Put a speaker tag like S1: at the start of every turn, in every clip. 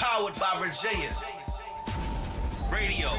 S1: Powered by Virginia Radio.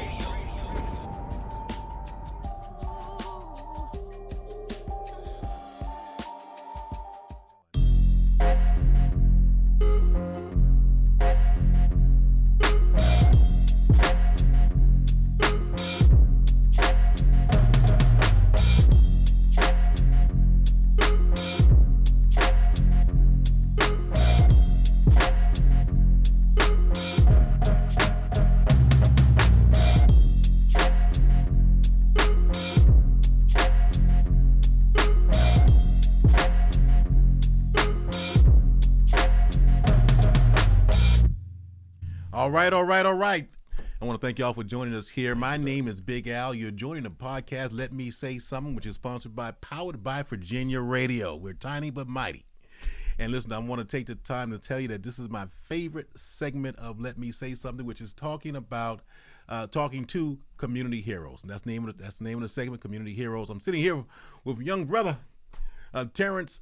S2: All right. I want to thank y'all for joining us here. My name is Big Al. You're joining the podcast, Let Me Say Something, which is sponsored by Powered by Virginia Radio. We're tiny but mighty. And listen, I want to take the time to tell you that this is my favorite segment of Let Me Say Something, which is talking to community heroes. And that's the name of the segment, Community Heroes. I'm sitting here with young brother, Terrence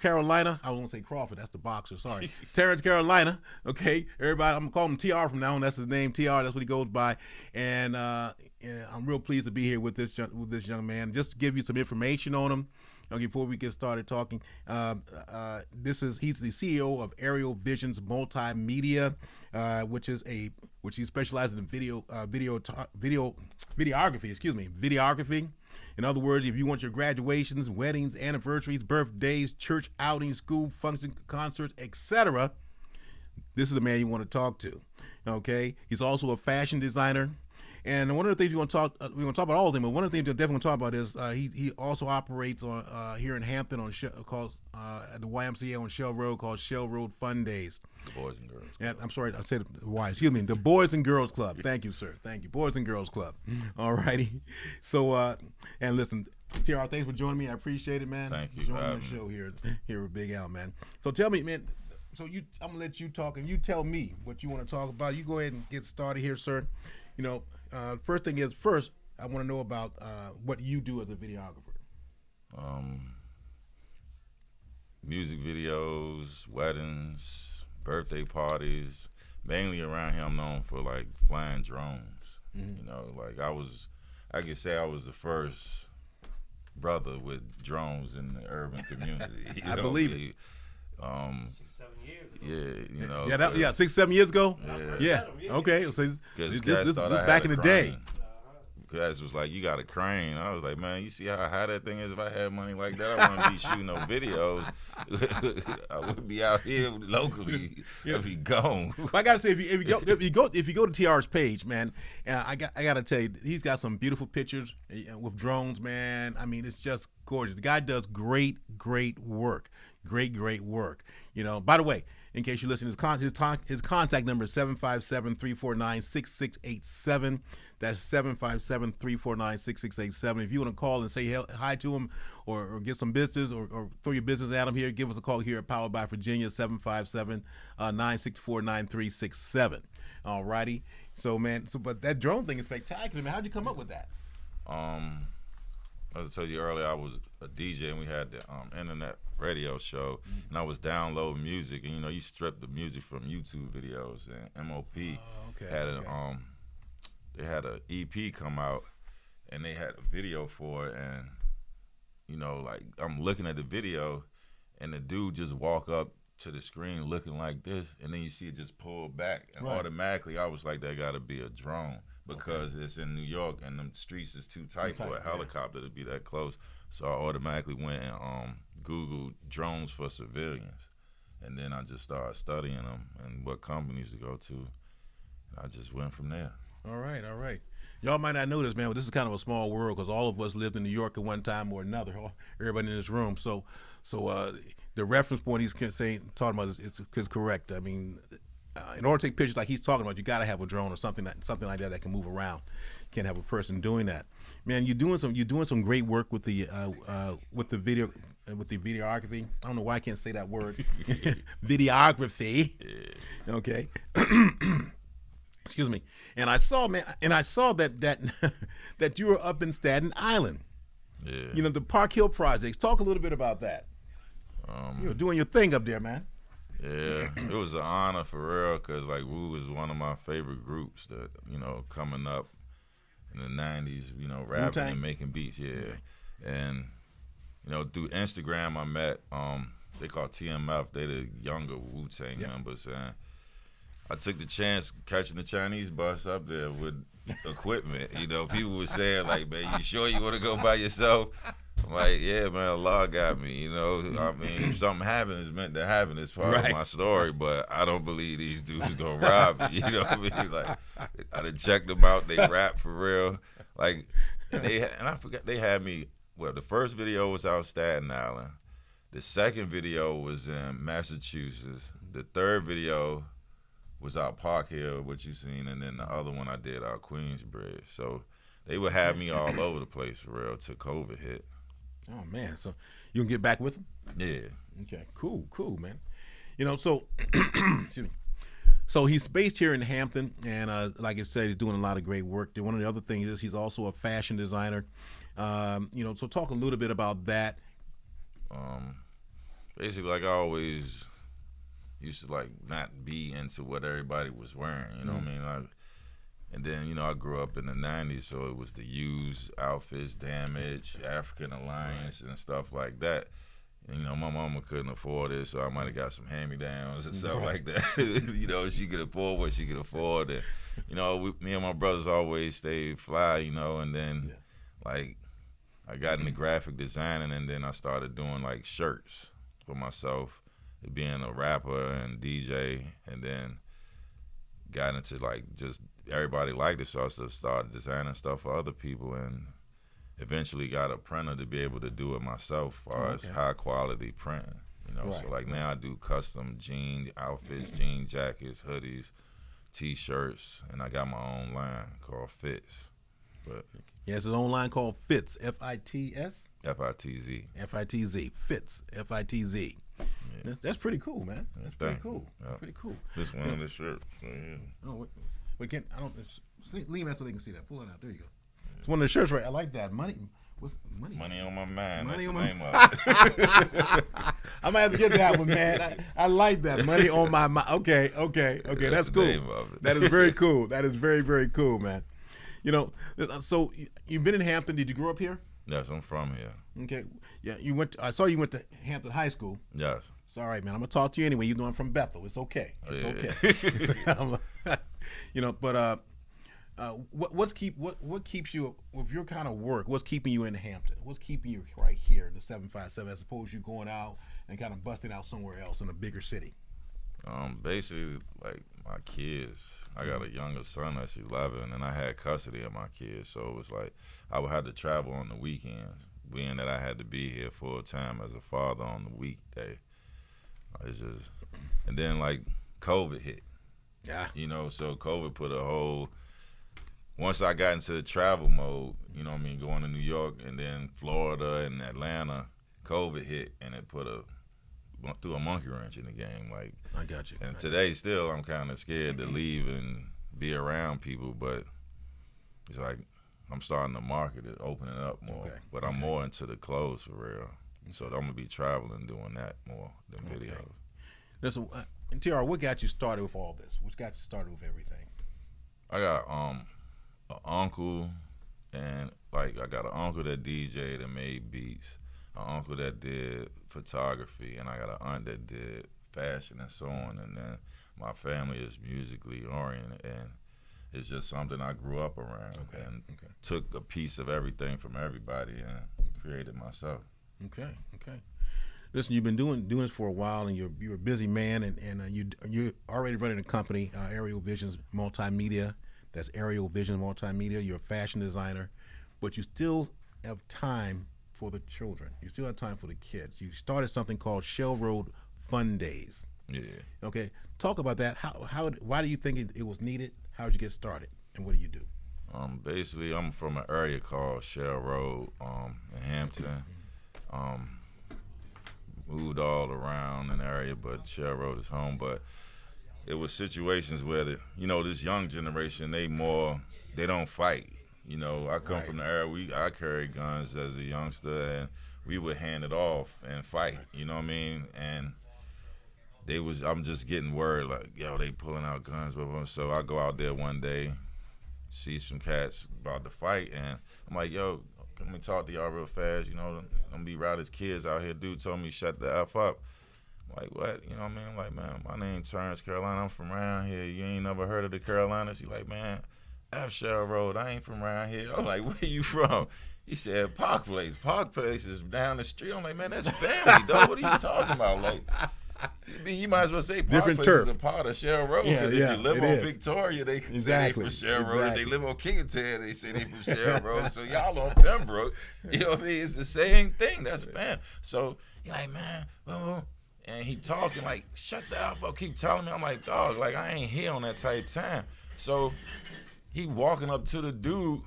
S2: Carolina. I was going to say Crawford. That's the boxer. Sorry. Terrence Carolina. Okay. Everybody, I'm going to call him TR from now on. That's his name, TR. That's what he goes by. And I'm real pleased to be here with this young man. Just to give you some information on him before we get started talking. He's the CEO of Aerial Visions Multimedia, which he specializes in videography. In other words, if you want your graduations, weddings, anniversaries, birthdays, church outings, school functions, concerts, etc., this is the man you want to talk to. Okay, he's also a fashion designer, and one of the things we're going to talk about all of them. But one of the things we're definitely going to talk about is he also operates on here in Hampton at the YMCA on Shell Road, called Shell Road Fun Days.
S3: The Boys and Girls Club.
S2: Yeah, I'm sorry, I said why. Excuse me, the Boys and Girls Club. Thank you, sir. Thank you, Boys and Girls Club. All righty. So, and listen, TR, thanks for joining me. I appreciate it, man.
S3: Thank you.
S2: Joining the show here with Big Al, man. So tell me, man. So I'm gonna let you talk, and you tell me what you want to talk about. You go ahead and get started here, sir. You know, first thing is, I want to know about what you do as a videographer.
S3: Music videos, weddings, birthday parties. Mainly around here, I'm known for like flying drones. Mm-hmm. You know, like I could say I was the first brother with drones in the urban community.
S2: I believe it.
S4: 6-7 years ago.
S3: Yeah, you know.
S2: 6-7 years ago.
S3: Yeah.
S2: Okay, so this back in the day.
S3: Guys was like, you got a crane. I was like, man, you see how high that thing is? If I had money like that, I wouldn't be shooting no videos. I would be out here locally. If he gone.
S2: I gotta say, if you go to TR's page, man, I gotta tell you, he's got some beautiful pictures with drones, man. I mean, it's just gorgeous. The guy does great work. Great work. You know, by the way, in case you're listening, his contact number is 757-349-6687. That's 757-349-6687. If you want to call and say hi to him or get some business or throw your business at him here, give us a call here at Powered by Virginia, 757-964-9367. All righty. So, man, but that drone thing is spectacular, man. How'd you come up with that?
S3: As I told you earlier, I was a DJ, and we had the internet radio show, and I was downloading music, and you strip the music from YouTube videos, and MOP they had an EP come out, and they had a video for it, and like I'm looking at the video, and the dude just walk up to the screen looking like this, and then you see it just pull back, and automatically I was like, that got to be a drone. Because it's in New York and the streets is too tight for a helicopter to be that close. So I automatically went and Googled drones for civilians. And then I just started studying them and what companies to go to. And I just went from there.
S2: All right. Y'all might not know this, man, but this is kind of a small world because all of us lived in New York at one time or another, everybody in this room. So the reference point he's talking about is correct. I mean, in order to take pictures like he's talking about, you got to have a drone or something like that can move around. You can't have a person doing that. Man, you're doing some great work with the videography. I don't know why I can't say that word. Videography. Yeah. Okay. Excuse me. And I saw that that you were up in Staten Island.
S3: Yeah.
S2: The Park Hill projects. Talk a little bit about that. You're doing your thing up there, man.
S3: Yeah, it was an honor for real, cause like Wu was one of my favorite groups that coming up in the '90s, rapping
S2: Wu-Tang?
S3: and making beats, yeah. And through Instagram I met they call TMF, they the younger Wu-Tang members, and I took the chance catching the Chinese bus up there with equipment. People were saying like, man, you sure you want to go by yourself? I'm like, yeah, man, Allah got me. I mean, if something happened, it's meant to happen. It's part of my story, but I don't believe these dudes gonna rob me. You know what I mean? Like, I done checked them out. They rap for real. Like, and I forgot they had me. Well, the first video was out Staten Island. The second video was in Massachusetts. The third video was out Park Hill, what you seen, and then the other one I did out Queensbridge. So they would have me all over the place for real till COVID hit.
S2: Oh man, so you can get back with them?
S3: Yeah.
S2: Okay, cool, man. So excuse me. So he's based here in Hampton, and like I said, he's doing a lot of great work. One of the other things is he's also a fashion designer. So talk a little bit about that.
S3: Basically, like I always used to like not be into what everybody was wearing. You know what I mean? And then, I grew up in the 90s, so it was the used outfits, Damage, African Alliance, and stuff like that. And, my mama couldn't afford it, so I might have got some hand-me-downs and stuff like that. She could afford what she could afford. And, me and my brothers always stayed fly, and then, like, I got into graphic designing, and then I started doing, like, shirts for myself, being a rapper and DJ, and then got into, like, just everybody liked it, so I just started designing stuff for other people, and eventually got a printer to be able to do it myself as far as high quality printing. So like now I do custom jean outfits, jean jackets, hoodies, t-shirts, and I got my own line called Fits. But
S2: he has his own line called Fits, F-I-T-S?
S3: F-I-T-Z.
S2: F-I-T-Z, Fits, F-I-T-Z. Yeah. That's pretty cool, man. That's pretty cool.
S3: Yep.
S2: Pretty cool.
S3: This one of the shirts. Yeah.
S2: Oh, we can't. I don't. Lean that so they can see that. Pull it out. There you go. It's one of the shirts, right? I like that. Money. What's money?
S3: Money on my mind.
S2: Money
S3: That's
S2: on
S3: the
S2: my
S3: name of it.
S2: I might have to get that one, man. I like that. Money on my mind. Okay. That's
S3: the
S2: cool.
S3: name of it.
S2: That is very cool. That is very, very cool, man. So you've been in Hampton. Did you grow up here?
S3: Yes, I'm from here.
S2: Okay. Yeah, you went. I saw you went to Hampton High School.
S3: Yes.
S2: It's all right, man. I'm gonna talk to you anyway. You know I'm from Bethel. It's okay. It's okay. But what keeps you with your kind of work? What's keeping you in Hampton? What's keeping you right here in the 757 as opposed to you going out and kind of busting out somewhere else in a bigger city?
S3: Basically, like my kids. I got a younger son that's 11, and I had custody of my kids, so it was like I would have to travel on the weekends, being that I had to be here full time as a father on the weekday. It's just, and then like COVID hit.
S2: Yeah.
S3: So COVID put a whole. Once I got into the travel mode, going to New York and then Florida and Atlanta, COVID hit and it threw a monkey wrench in the game. Like,
S2: I got you.
S3: And today still I'm kind of scared to leave and be around people, but it's like I'm starting to market it, opening up more. Okay. But I'm more into the clothes for real. So I'm gonna be traveling, doing that more than videos.
S2: Listen, TR, what got you started with all this? What got you started with everything?
S3: I got an uncle, and like I got an uncle that DJ'd and made beats, an uncle that did photography, and I got an aunt that did fashion and so on. And then my family is musically oriented, and it's just something I grew up around and took a piece of everything from everybody and created myself. Okay.
S2: Listen, you've been doing this for a while, and you're a busy man, and you're already running a company, Aerial Visions Multimedia. That's Aerial Vision Multimedia. You're a fashion designer, but you still have time for the children. You still have time for the kids. You started something called Shell Road Fun Days.
S3: Yeah.
S2: Okay. Talk about that. Why do you think it was needed? How did you get started, and what do you do?
S3: Basically, I'm from an area called Shell Road in Hampton. Moved all around in the area, but Shell Road is home. But it was situations where this young generation, they don't fight. I come from the era I carried guns as a youngster, and we would hand it off and fight. You know what I mean? And I'm just getting word like, yo, they pulling out guns, blah, blah. So I go out there one day, see some cats about to fight, and I'm like, yo, let me talk to y'all real fast. You know, I'm be riding kids out here. Dude told me shut the F up. I'm like, what? You know what I mean? I'm like, man, my name Terrence Carolina. I'm from around here. You ain't never heard of the Carolinas? She like, man, F Shell Road. I ain't from around here. I'm like, where you from? He said, Park Place. Park Place is down the street. I'm like, man, that's family, dog. What are you talking about? Like, you might as well say Park
S2: Different
S3: Place
S2: turf.
S3: is a part of Shell Road.
S2: Yeah,
S3: Because
S2: yeah,
S3: if you live
S2: it
S3: on
S2: is.
S3: Victoria, they can
S2: Exactly,
S3: say they from Shell Road. If
S2: exactly.
S3: they live on Kingtown, they say they from Shell Road. So y'all on Pembroke. You know what I mean? It's the same thing. That's fam. So he like, man, and he talking like, shut the F up. Keep telling me. I'm like, dog, like I ain't here on that type time. So he walking up to the dude,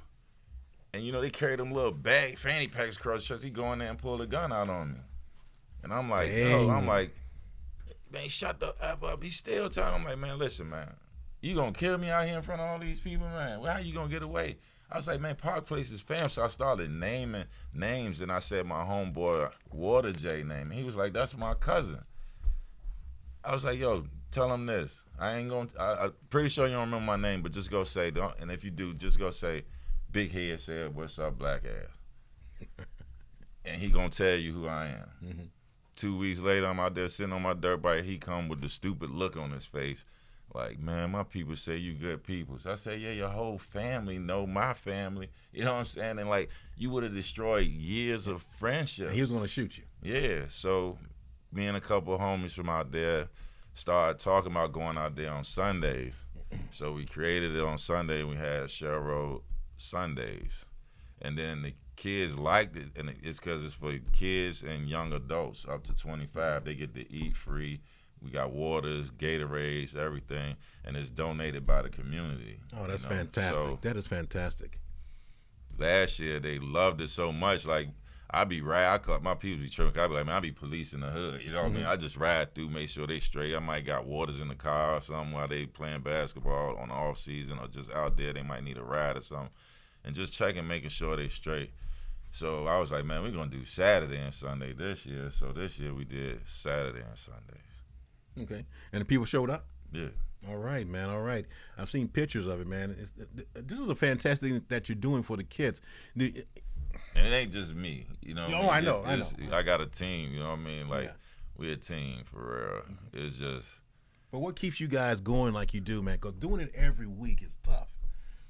S3: and you know they carry them little bag fanny packs across the chest. He go in there and pull the gun out on me, and I'm like, yo, I'm like, man, shut the F up. He's still telling. I'm like, man, listen, man, you gonna kill me out here in front of all these people, man? Well, how you gonna get away? I was like, man, Park Place is fam. So I started naming names, and I said my homeboy Water J name. And he was like, that's my cousin. I was like, yo, tell him this. I ain't gonna. I'm pretty sure you don't remember my name, but just go say, don't. And if you do, just go say, Big Head said, "What's up, black ass?" And he gonna tell you who I am.
S2: Mm-hmm.
S3: 2 weeks later, I'm out there sitting on my dirt bike. He come with the stupid look on his face, like, man, my people say you good people. So I said, yeah, your whole family know my family. You know what I'm saying? And like, you would have destroyed years of friendship.
S2: And he was going to shoot you.
S3: Yeah. So me and a couple of homies from out there started talking about going out there on Sundays. So we created it on Sunday, and we had Shell Road Sundays. And then the kids liked it, and it's because it's for kids and young adults up to 25. They get to eat free. We got waters, Gatorades, everything, and it's donated by the community.
S2: Oh, that's
S3: you know?
S2: fantastic.
S3: So
S2: That is fantastic.
S3: last year, they loved it so much. Like, I caught my people be tripping. I be like, man, I be policing the hood. You know what I mean? I just ride through, make sure they straight. I might got waters in the car or something while they playing basketball on the off season, or just out there. They might need a ride or something, and just checking, making sure they straight. So I was like, man, we're gonna do Saturday and Sunday this year. So this year we did Saturday and Sundays.
S2: Okay. And the people showed up?
S3: Yeah.
S2: All right, man. All right. I've seen pictures of it, man. This is a fantastic thing that you're doing for the kids.
S3: And it ain't just me, you know.
S2: Oh, I know.
S3: I got a team, you know what I mean? Like,
S2: Yeah.
S3: we a team for real. It's just,
S2: But what keeps you guys going like you do, man? Because doing it every week is tough.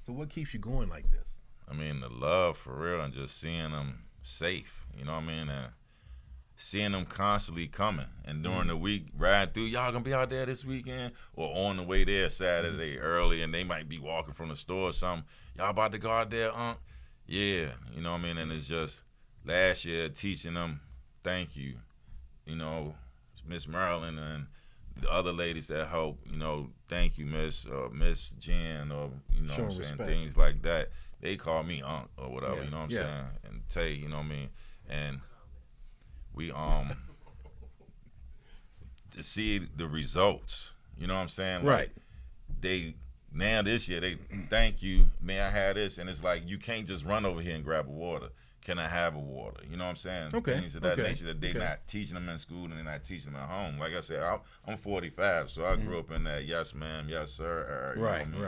S2: So what keeps you going like this?
S3: I mean, the love for real, and just seeing them safe, you know what I mean? And seeing them constantly coming. And during the week, riding through, y'all gonna be out there this weekend? Or on the way there Saturday early, and they might be walking from the store or something. Y'all about to go out there, Yeah, you know what I mean? And it's just last year teaching them, thank you, you know, Miss Marilyn and the other ladies that help, you know, thank you, Miss Jen, or, you know
S2: Showing
S3: what I'm saying,
S2: respect.
S3: things like that. They call me Unc or whatever,
S2: Yeah,
S3: you know what I'm
S2: yeah.
S3: saying? And Tay, you know what I mean? And we, to see the results, you know what I'm saying?
S2: Right.
S3: Like, now this year, they thank you, may I have this? And it's like, you can't just run over here and grab a water. Can I have a water? You know what I'm saying?
S2: Okay,
S3: Things of that
S2: okay,
S3: nature that they're
S2: okay.
S3: not teaching them in school and they're not teaching them at home. Like I said, I'm 45, so I grew up in that yes ma'am, yes sir. You know what I mean?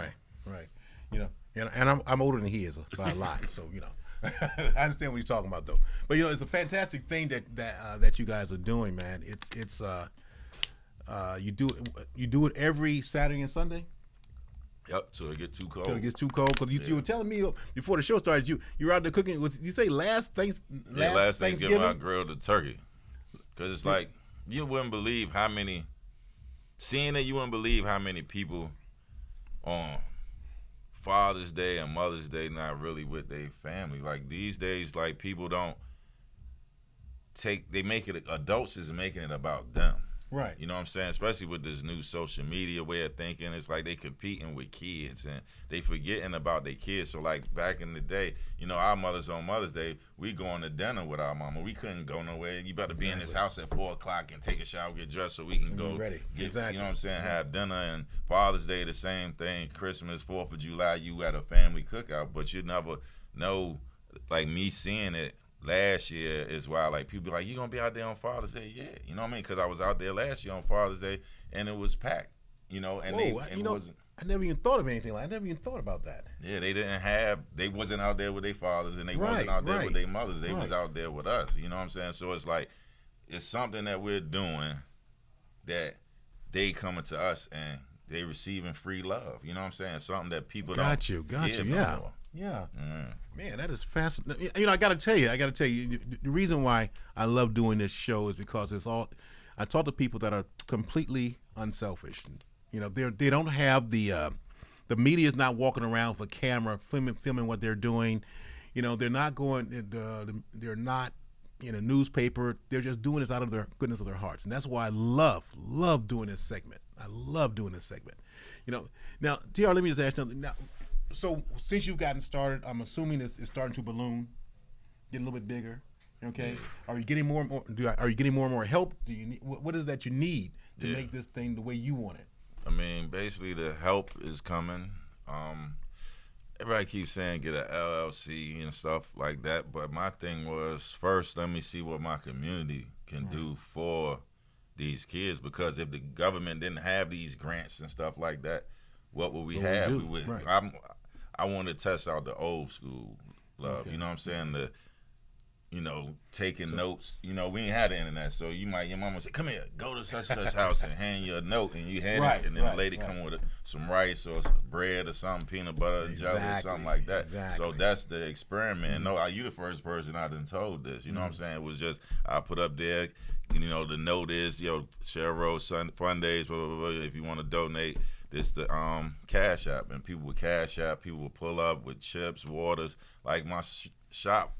S2: Right. You know, and I'm older than he is by a lot, so you know, I understand what you're talking about though. But you know, it's a fantastic thing that you guys are doing, man. It's you do it every Saturday and Sunday.
S3: Yep, till it get too cold.
S2: Till it gets too cold. Because you were telling me before the show started, you were out there cooking. Did you say last Thanksgiving?
S3: I grilled the turkey. Because it's like, you wouldn't believe how many, seeing it, you wouldn't believe how many people on Father's Day and Mother's Day not really with their family. Like, these days, like, people don't they make it, adults is making it about them.
S2: Right.
S3: You know what I'm saying? Especially with this new social media way of thinking. It's like they competing with kids and they forgetting about their kids. So like back in the day, you know, our mothers on Mother's Day, we going to dinner with our mama. We couldn't go nowhere. You better be in this house at 4 o'clock and take a shower, get dressed so we can go
S2: ready.
S3: get,
S2: Exactly.
S3: you know what I'm saying, have dinner. And Father's Day, the same thing. Christmas, 4th of July, you at a family cookout. But you never know, like me seeing it last year is why like people be like, you gonna be out there on Father's Day? Yeah, you know what I mean? Because I was out there last year on Father's Day and it was packed, you know, and
S2: I never even thought of anything like I never even thought about that.
S3: Yeah, they wasn't out there with their fathers and they wasn't out there with their mothers. They was out there with us. You know what I'm saying? So it's like it's something that we're doing that they coming to us and they receiving free love. You know what I'm saying? Something that people
S2: got you. Yeah. Yeah. Man, that is fascinating. You know, I got to tell you, the reason why I love doing this show is because I talk to people that are completely unselfish. You know, they don't have the media is not walking around for camera filming what they're doing. You know, they're not they're not in a newspaper. They're just doing this out of their goodness of their hearts, and that's why I love doing this segment. I love doing this segment. You know, now TR, let me just ask you something. Now, so since you've gotten started, I'm assuming it's starting to balloon, getting a little bit bigger. Okay, yeah. Are you getting more and more? Are you getting more and more help? Do you need what is that you need to make this thing the way you want it?
S3: I mean, basically the help is coming. Everybody keeps saying get an LLC and stuff like that, but my thing was first let me see what my community can do for these kids, because if the government didn't have these grants and stuff like that, what would we have? I want to test out the old school love. You know what I'm saying? Taking notes. You know, we ain't had the internet, so your mama say, "Come here, go to such and such house and hand you a note," and you hand it, and then the lady come with some rice or some bread or something, peanut butter and jelly or something like that. So that's the experiment. No, you the first person I done told this. You know what I'm saying? It was just I put up there. You know, the note is Shell Road Fun Days. Blah, blah, blah, if you want to donate. This the Cash App, and people would Cash App, people would pull up with chips, waters. Like my shop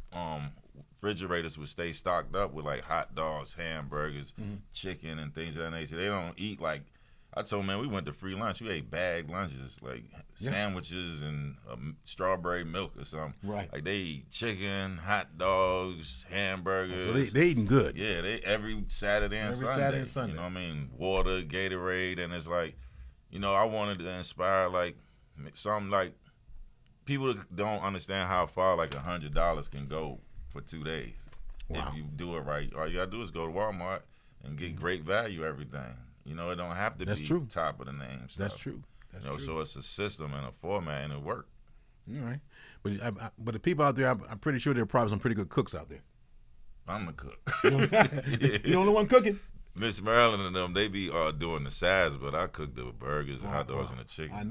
S3: refrigerators would stay stocked up with like hot dogs, hamburgers, chicken, and things of that nature. They don't eat like I told man we went to free lunch. We ate bagged lunches like sandwiches and strawberry milk or something. Right. Like they eat chicken, hot dogs, hamburgers.
S2: So they eating good.
S3: Yeah, they every Saturday and Sunday. You know what I mean? Water, Gatorade, and it's like. You know, I wanted to inspire like something like people don't understand how far like $100 can go for 2 days. Wow. If you do it right, all you gotta do is go to Walmart and get great value everything. You know, it don't have to be top of the name stuff.
S2: That's true. That's true.
S3: So it's a system and a format and it worked.
S2: All right, but the people out there, I'm pretty sure there are probably some pretty good cooks out there.
S3: I'm a cook.
S2: You're the only one cooking.
S3: Miss Marilyn and them, they be doing the sides, but I cook the burgers and hot dogs and the chicken.
S2: I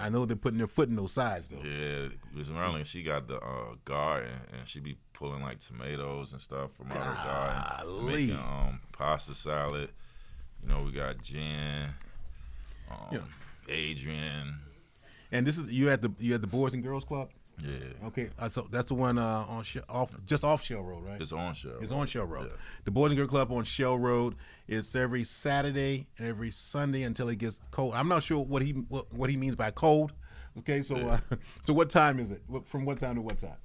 S2: know they're putting their foot in those sides though.
S3: Yeah, Miss Marilyn, she got the garden and she be pulling like tomatoes and stuff from out her garden, making pasta salad. You know, we got Jen, Adrian,
S2: and this is you at the Boys and Girls Club.
S3: Yeah.
S2: Okay. So that's the one off Shell Road, right?
S3: It's on Shell.
S2: It's on Shell Road.
S3: Yeah.
S2: The Boys and Girls Club on Shell Road. It's every Saturday and every Sunday until it gets cold. I'm not sure what he means by cold. Okay. So so what time is it? From what time to what time?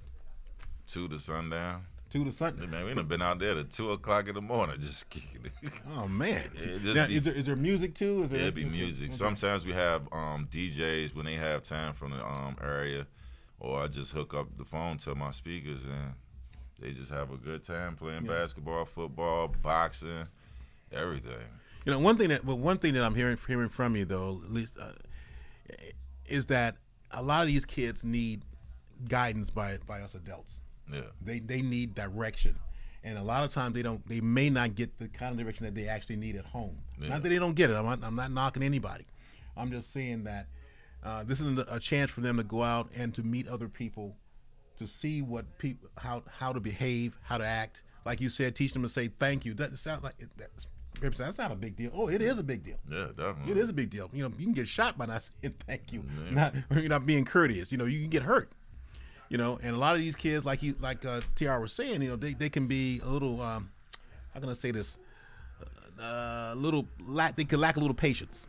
S3: 2 to sundown.
S2: 2 to sundown.
S3: Man, we done been out there to 2 o'clock in the morning just kicking it.
S2: Oh man. Now, is there music too?
S3: It'd be music. Okay. Sometimes we have DJs when they have time from the area. Or I just hook up the phone to my speakers and they just have a good time playing basketball, football, boxing, everything. You know,
S2: one thing that I'm hearing from you though, at least, is that a lot of these kids need guidance by us adults.
S3: Yeah.
S2: They need direction, and a lot of times they may not get the kind of direction that they actually need at home. Yeah. Not that they don't get it. I'm not knocking anybody. I'm just saying that. This is a chance for them to go out and to meet other people, to see what people how to behave, how to act. Like you said, teach them to say thank you. That sounds like that's not a big deal. Oh, it is a big deal.
S3: Yeah, definitely.
S2: It is a big deal. You know, you can get shot by not saying thank you, not being courteous. You know, you can get hurt. You know, and a lot of these kids, like TR was saying, you know, they can be a little. How can I say this? They could lack a little patience.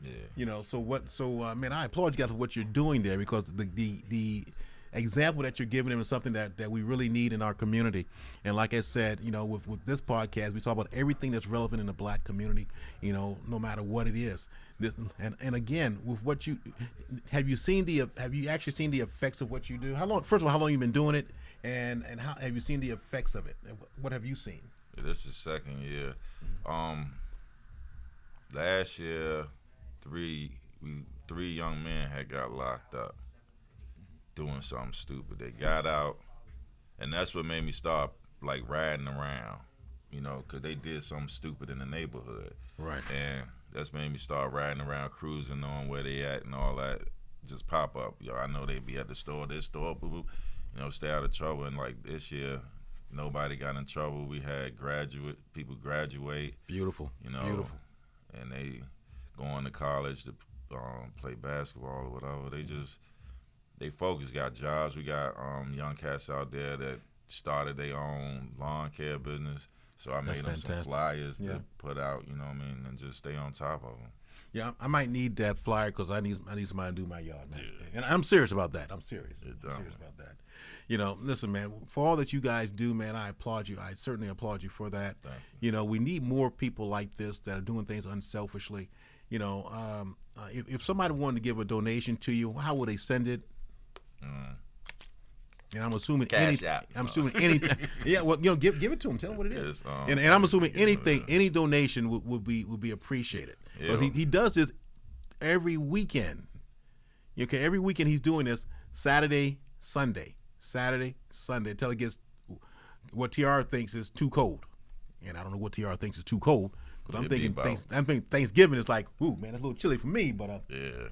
S3: Yeah.
S2: You know, man, I applaud you guys for what you're doing there, because the example that you're giving them is something that we really need in our community. And like I said, you know, with this podcast, we talk about everything that's relevant in the black community, you know, no matter what it is. And again, with have you actually seen the effects of what you do? First of all, how long you been doing it? and how have you seen the effects of it? What have you seen?
S3: This is second year. Last year, three young men had got locked up doing something stupid. They got out, and that's what made me start like riding around, you know, because they did something stupid in the neighborhood.
S2: Right.
S3: And that's made me start riding around, cruising, knowing where they at and all that. Just pop up. Yo, I know they be at the store, this store, boo boo. You know, stay out of trouble. And like this year, nobody got in trouble. We had people graduate.
S2: Beautiful.
S3: You know,
S2: beautiful.
S3: And they going to college to play basketball or whatever. They focus, got jobs. We got young cats out there that started their own lawn care business. So I made them some flyers to put out, you know what I mean, and just stay on top of them.
S2: Yeah, I might need that flyer because I need somebody to do my yard, man. Yeah. And I'm serious about that. I'm serious. I'm serious about that. You know, listen, man, for all that you guys do, man, I applaud you. I certainly applaud you for that.
S3: Thank you.
S2: You know, we need more people like this that are doing things unselfishly. You know, if somebody wanted to give a donation to you, how would they send it? And I'm assuming anything. Yeah, well, you know, give it to him. Tell him what it is. And I'm assuming any donation would be appreciated.
S3: Yeah.
S2: He does this every weekend. Okay, every weekend he's doing this Saturday, Sunday, until it gets what TR thinks is too cold. And I don't know what TR thinks is too cold. Because I'm thinking Thanksgiving is like, ooh, man, that's a little chilly for me. But
S3: yeah.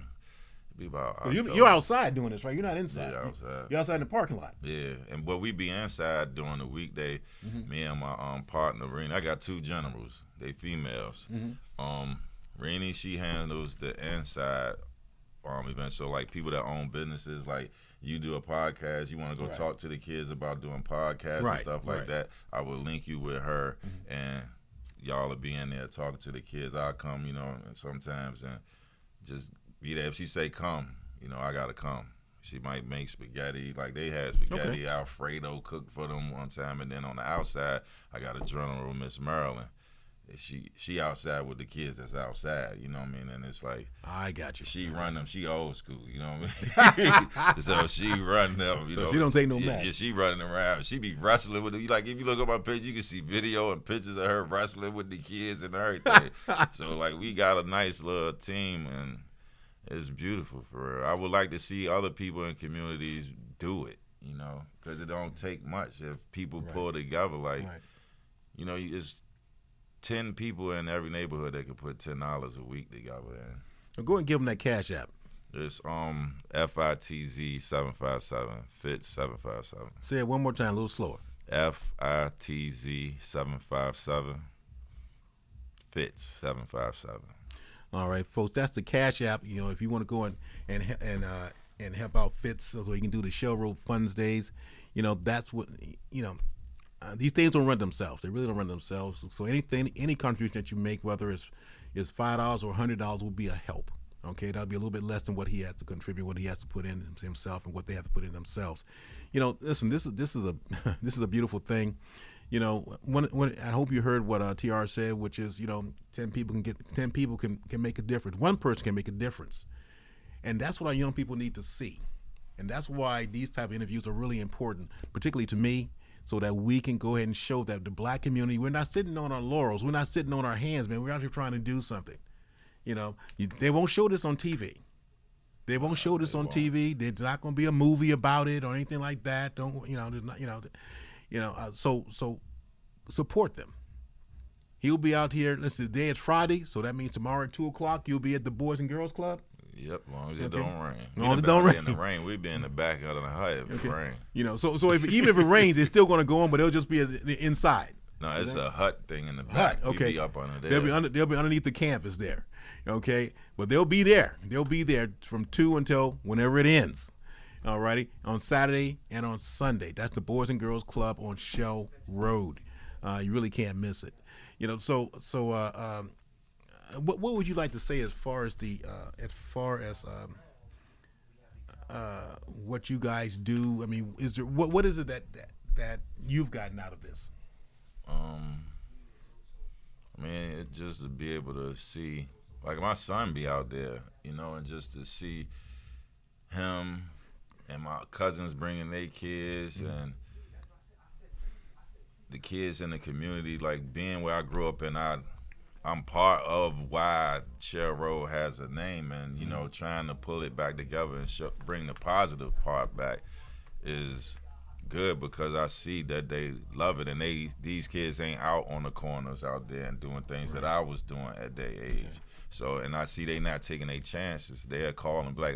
S3: Be about
S2: you're outside doing this, right? You're not inside.
S3: Yeah, outside.
S2: You're outside in the parking lot.
S3: Yeah, but we be inside during the weekday. Me and my partner, Renee. I got two generals. They females. Renee, she handles the inside events. So like people that own businesses, like you do a podcast, you want to go talk to the kids about doing podcasts and stuff like that. I will link you with her, and y'all will be in there talking to the kids. I'll come, you know, and sometimes and just be there. If she say come, you know, I gotta come. She might make spaghetti. Like they had spaghetti Alfredo cooked for them one time, and then on the outside, I got a general, Miss Marilyn. She outside with the kids that's outside, you know what I mean? And it's like
S2: I got you.
S3: She run them. She old school, you know what I mean? So she run them. You know,
S2: she don't take no mess.
S3: Yeah, she running around. She be wrestling with them. Like if you look at my page, you can see video and pictures of her wrestling with the kids and everything. So like we got a nice little team, and it's beautiful for real. I would like to see other people in communities do it, you know, because it don't take much if people pull together. Like, you know, it's 10 people in every neighborhood that can put $10 a week together.
S2: Well, go ahead and give them that Cash App.
S3: It's FITZ 757 Fitz 757.
S2: Say it one more time, a little slower.
S3: FITZ 757 Fitz 757.
S2: All right, folks, that's the Cash App. You know, if you want to go and help out Fitz so he can do the Shell Road Funds Days, you know, that's what, you know, these things don't run themselves. They really don't run themselves. So any contribution that you make, whether it's $5 or $100, will be a help. Okay, that'll be a little bit less than what he has to contribute, what he has to put in himself, and what they have to put in themselves. You know, listen, this is a beautiful thing. You know, when I hope you heard what TR said, which is, you know, 10 people can make a difference. One person can make a difference, and that's what our young people need to see, and that's why these type of interviews are really important, particularly to me, so that we can go ahead and show that the black community, we're not sitting on our laurels, we're not sitting on our hands, man. We're out here trying to do something. You know, they won't show this on TV. They won't show this on TV. There's not going to be a movie about it or anything like that. Don't, you know, there's not, so support them. He'll be out here. Listen, today is Friday, so that means tomorrow at 2:00 you'll be at the Boys and Girls Club.
S3: Yep, as long as it don't rain.
S2: As long as it don't rain.
S3: In the rain, we'd be in the back of the hut if it rain.
S2: You know, so even if it rains, it's still going to go on, but it'll just be inside.
S3: No, it's a hut thing in the back.
S2: Okay,
S3: we'd be up under there.
S2: They'll be underneath the campus there. Okay, but they'll be there. They'll be there from 2 until whenever it ends. All righty, on Saturday and on Sunday. That's the Boys and Girls Club on Shell Road. You really can't miss it. You know, what would you like to say as far as what you guys do? I mean, is there what is it that you've gotten out of this?
S3: I mean, it just to be able to see, like my son be out there, you know, and just to see him and my cousins bringing their kids, and the kids in the community, like being where I grew up, and I'm part of why Shell Road has a name, and you know, trying to pull it back together and bring the positive part back is good, because I see that they love it, and these kids ain't out on the corners out there and doing things that I was doing at their age. So, and I see they not taking their chances. They're calling like,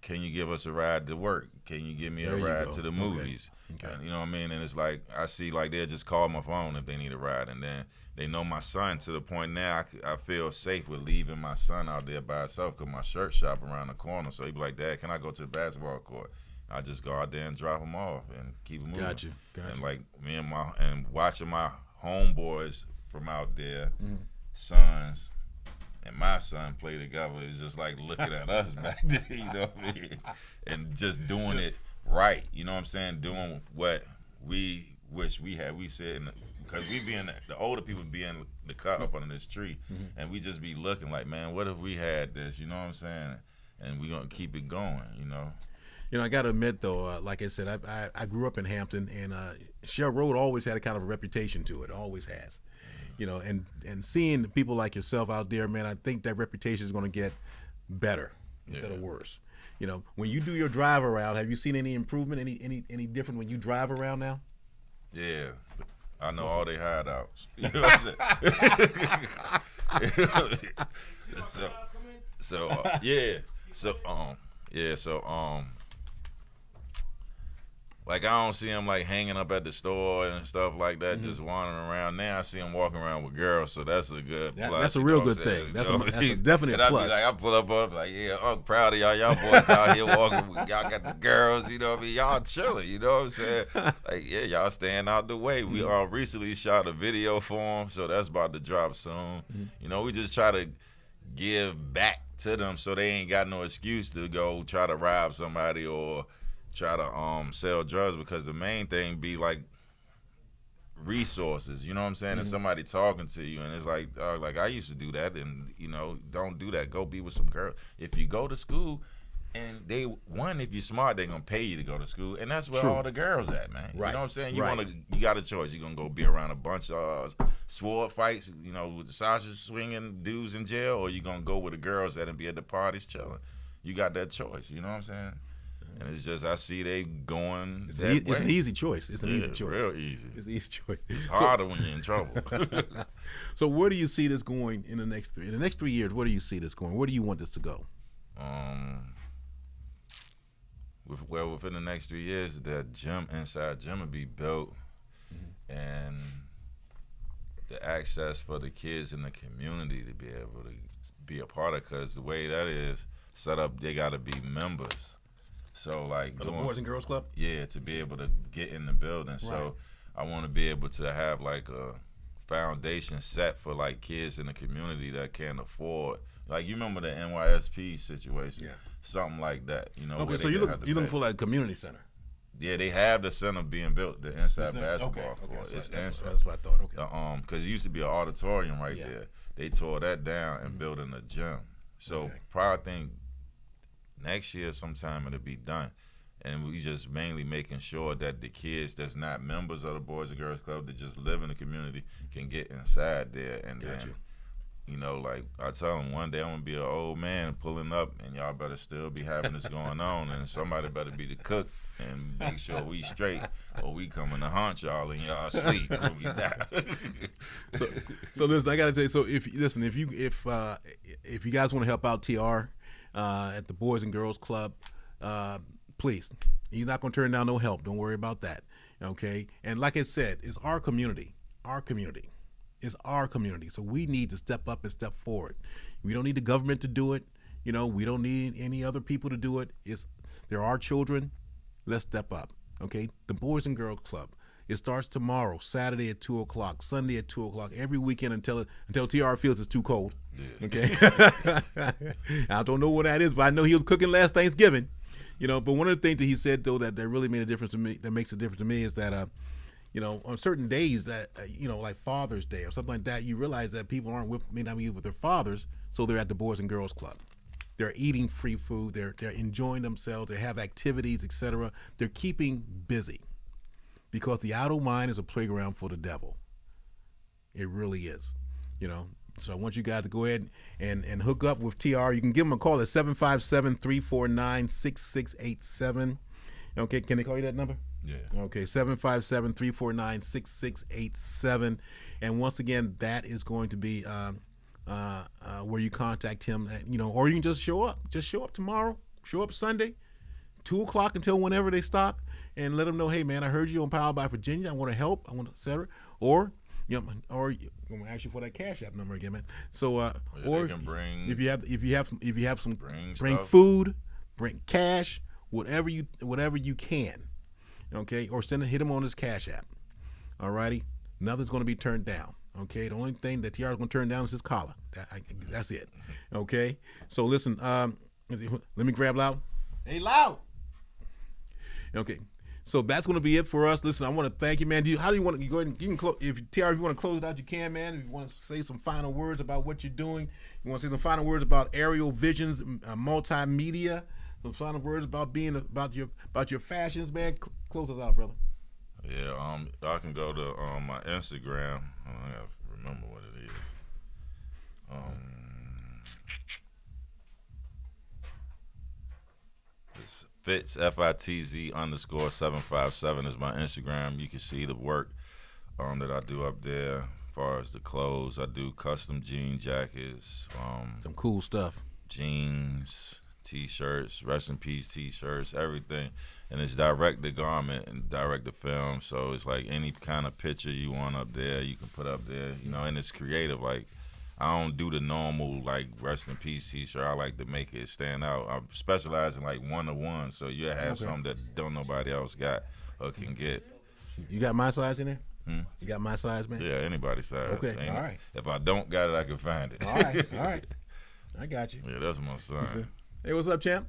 S3: can you give us a ride to work? Can you give me a ride to the movies?
S2: Okay.
S3: And, you know what I mean? And it's like, I see like they'll just call my phone if they need a ride. And then they know my son to the point now I feel safe with leaving my son out there by himself, because my shirt shop around the corner. So he'd be like, Dad, can I go to the basketball court? I just go out there and drop him off and keep him moving.
S2: Gotcha.
S3: And like me and watching my homeboys from out there, sons, and my son play together is just like looking at us back there, you know what I mean? And just doing it right, you know what I'm saying? Doing what we wish we had. We said, because we be in the older people be in the cut up under this tree, and we just be looking like, man, what if we had this, you know what I'm saying? And we gonna keep it going, you know?
S2: You know, I got to admit, though, like I said, I grew up in Hampton, and Shell Road always had a kind of a reputation to it, always has. You know, and seeing people like yourself out there, man, I think that reputation is going to get better instead of worse. You know, when you do your drive around, have you seen any improvement, any different when you drive around now?
S3: Yeah, I know all they hideouts. You know what I'm saying? Like I don't see him like hanging up at the store and stuff like that, just wandering around. Now I see him walking around with girls, so that's a good plus.
S2: That's a real good thing. That's a definite
S3: and
S2: plus.
S3: I pull up on him like, yeah, I'm proud of y'all. Y'all boys out here walking. Y'all got the girls, you know what I mean? Y'all chilling, you know what I'm saying? Like, yeah, y'all staying out the way. We recently shot a video for them, so that's about to drop soon. You know, we just try to give back to them so they ain't got no excuse to go try to rob somebody or try to sell drugs, because the main thing be like resources, you know what I'm saying? And somebody talking to you, and it's like I used to do that, and you know, don't do that. Go be with some girls. If you go to school, and if you're smart, they gonna pay you to go to school, and that's where all the girls at, man.
S2: Right.
S3: You know what I'm saying?
S2: You
S3: got a choice. You're gonna go be around a bunch of sword fights, you know, with the sausage swinging dudes in jail, or you gonna go with the girls that and be at the parties chilling. You got that choice. You know what I'm saying? And it's just, I see they going that way.
S2: It's an easy choice. It's an easy choice.
S3: Real easy.
S2: It's an easy choice.
S3: It's harder when you're in trouble.
S2: So where do you see this going in the next 3 years? Where do you see this going? Where do you want this to go?
S3: Within the next 3 years, that inside gym will be built, and the access for the kids in the community to be able to be a part of, because the way that is set up, they got to be members. So like
S2: the Boys and Girls Club?
S3: Yeah, to be able to get in the building. Right. So I want to be able to have like a foundation set for like kids in the community that can't afford. Like, you remember the NYSP situation? Yeah. Something like that, you know.
S2: Okay, so you're looking for like a community center.
S3: Yeah, they have the center being built, the inside basketball court.
S2: Okay,
S3: it's
S2: inside. That's what I thought. Okay.
S3: Because it used to be an auditorium right there. They tore that down and built in a gym. So probably think next year sometime it'll be done. And we just mainly making sure that the kids that's not members of the Boys and Girls Club that just live in the community can get inside there. And then, you know, like I tell them one day I'm going to be an old man pulling up, and y'all better still be having this going on, and somebody better be the cook and make sure we straight, or we coming to haunt y'all in y'all sleep.
S2: So listen, I got to tell you, so if you guys want to help out TR at the Boys and Girls Club, please, he's not going to turn down no help. Don't worry about that, okay? And like I said, it's our community. It's our community. So we need to step up and step forward. We don't need the government to do it. You know, we don't need any other people to do it. They're our children. Let's step up, okay? The Boys and Girls Club. It starts tomorrow, Saturday at 2 o'clock, Sunday at 2 o'clock, every weekend until TR feels it's too cold, okay? I don't know what that is, but I know he was cooking last Thanksgiving. You know, but one of the things that he said, though, that really made a difference to me, that makes a difference to me, is that, you know, on certain days that, you know, like Father's Day or something like that, you realize that people may not be with their fathers, so they're at the Boys and Girls Club. They're eating free food. They're enjoying themselves. They have activities, etc. They're keeping busy. because the outer mind is a playground for the devil. It really is, So I want you guys to go ahead and hook up with TR. You can give them a call at 757-349-6687. Okay, can they call you that number?
S3: Yeah.
S2: Okay, 757-349-6687. And once again, that is going to be where you contact him, or you can just show up. Just show up tomorrow. Show up Sunday, 2 o'clock until whenever they stop, and let them know, hey, man, I heard you on Powered by Virginia. I want to help. I want to, et cetera. Or I'm going to ask you for that Cash App number again, man. So, or
S3: they can bring,
S2: if you have some, bring
S3: stuff.
S2: food, bring cash, whatever you can, okay. Or hit him on his Cash App. All righty, nothing's going to be turned down. Okay, the only thing that TR is going to turn down is his collar. That's it. Okay, so listen, let me grab Loud. Hey, Loud. Okay. So that's going to be it for us. Listen, I want to thank you, man. How do you want to go ahead and you can close? If TR, if you want to close it out, you can, man. If you want to say some final words about what you're doing, you want to say some final words about Aerial Visions Multimedia, some final words about about your fashions, man. Close us out, brother.
S3: Yeah, I can go to my Instagram. I gotta remember what it is. It's Fitz FITZ_757 is my Instagram. You can see the work that I do up there. As far as the clothes, I do custom jean jackets,
S2: Some cool stuff.
S3: jeans, T-shirts, rest in peace T-shirts, everything, and it's direct to garment and direct to film. So it's like any kind of picture you want up there, you can put up there, and it's creative. Like I don't do the normal like rest in peace T-shirt. I like to make it stand out. I specialize in like 1-to-1, so you have something that don't nobody else got or can get.
S2: You got my size in there? You got my size, man?
S3: Yeah, anybody's size.
S2: Okay, all right.
S3: If I don't got it, I can find it.
S2: All right. I got you.
S3: Yeah, that's my son.
S2: Hey, what's up, champ?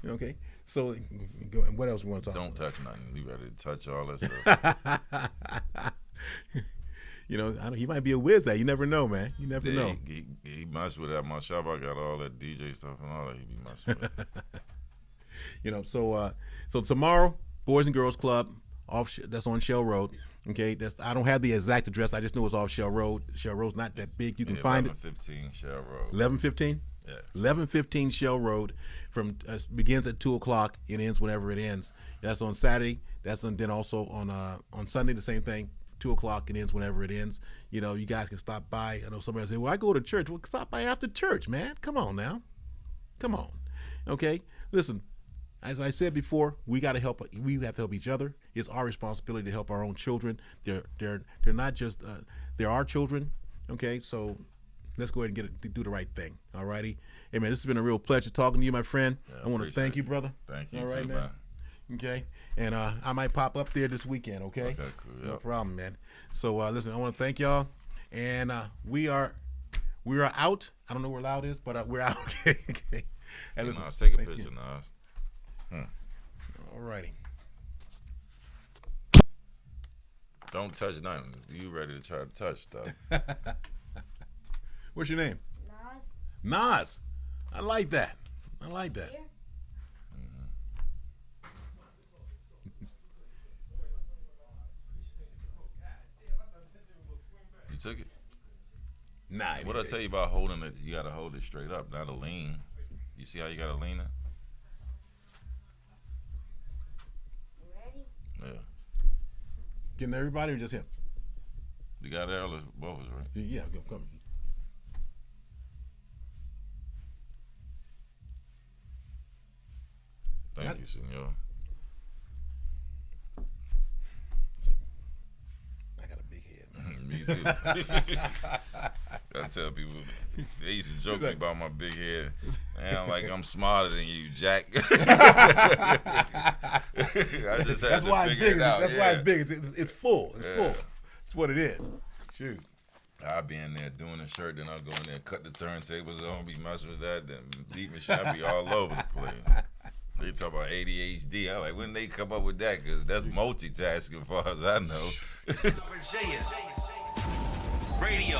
S2: Okay, so what else we want to talk
S3: Don't
S2: about?
S3: touch nothing. You better touch all that stuff.
S2: He might be a whiz at. You never know, man. You never know.
S3: He mess with that. My shop, I got all that DJ stuff and all that. He be messing with.
S2: So tomorrow, Boys and Girls Club, that's on Shell Road. Okay, I don't have the exact address. I just know it's off Shell Road. Shell Road's not that big. You can find it.
S3: 1115 Shell Road.
S2: 1115.
S3: Yeah.
S2: 1115 Shell Road. Begins at 2 o'clock. It ends whenever it ends. That's on Saturday. Then also on Sunday the same thing. 2 o'clock. It ends whenever it ends. You guys can stop by. I know somebody say, "Well, I go to church." Well, stop by after church, man. Come on now. Come on. Okay. Listen. As I said before, we got to help. We have to help each other. It's our responsibility to help our own children. They're not just. They're our children. Okay, so let's go ahead and do the right thing. All righty. Hey man, this has been a real pleasure talking to you, my friend.
S3: Yeah,
S2: I want to thank you, brother.
S3: Thank you.
S2: All right,
S3: too,
S2: man. Okay, and I might pop up there this weekend. Okay.
S3: Okay, cool.
S2: No
S3: Yep.
S2: problem, man. So listen, I want to thank y'all, and we are out. I don't know where Loud is, but we're out. Okay. Hey, listen,
S3: Nas, take a
S2: thanks
S3: picture,
S2: again.
S3: Nas.
S2: All righty.
S3: Don't touch nothing. You ready to try to touch stuff?
S2: What's your name?
S5: Nas.
S2: Nas. I like that.
S5: Here.
S3: You took it?
S2: Nah.
S3: What I tell you about holding it? You got to hold it straight up, not a lean. You see how you got to lean it?
S5: You ready?
S3: Yeah.
S2: Getting everybody or just him?
S3: You got L or both, right?
S2: Yeah, come.
S3: Thank you, senor.
S2: I got a big head.
S3: Me too. I tell people, they used to joke me about my big head. Man, I'm like, I'm smarter than you, Jack. I just had
S2: That's
S3: to
S2: why it's
S3: figure
S2: big.
S3: it out.
S2: That's
S3: yeah.
S2: why it's big. It's full. It's
S3: Yeah.
S2: full. It's what it is. Shoot.
S3: I'll be in there doing the shirt, then I'll go in there and cut the turntables on, be messing with that, then beat machine, I'll be all over the place. They talk about ADHD. I'm like, when they come up with that? Because that's multitasking as far as I know.
S1: Virginia. Radio.